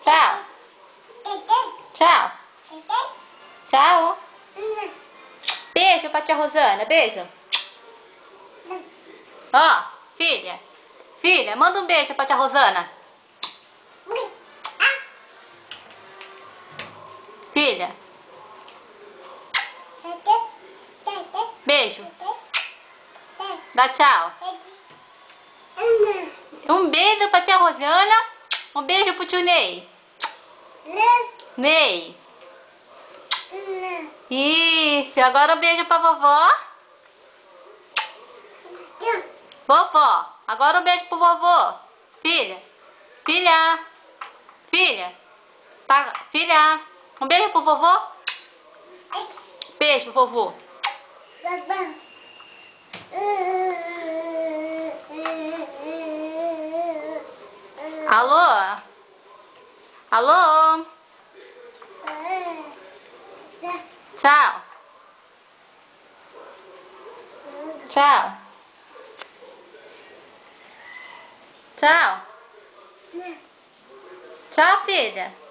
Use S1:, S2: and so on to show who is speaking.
S1: Tchau. Tchau. Tchau. Beijo pra tia Rosana. Beijo. Ó, filha. Filha, manda um beijo pra tia Rosana. Filha. Beijo. Dá tchau. Um beijo pra tia Rosana. Um beijo pro tio Ney. Ney. Isso. Agora um beijo pra vovó. Vovó. Agora um beijo pro vovô. Filha. Filha. Filha. Filha. Um beijo pro vovô. Beijo, vovô. Alô? Alô? Tchau. Tchau. Tchau. Tchau, filha.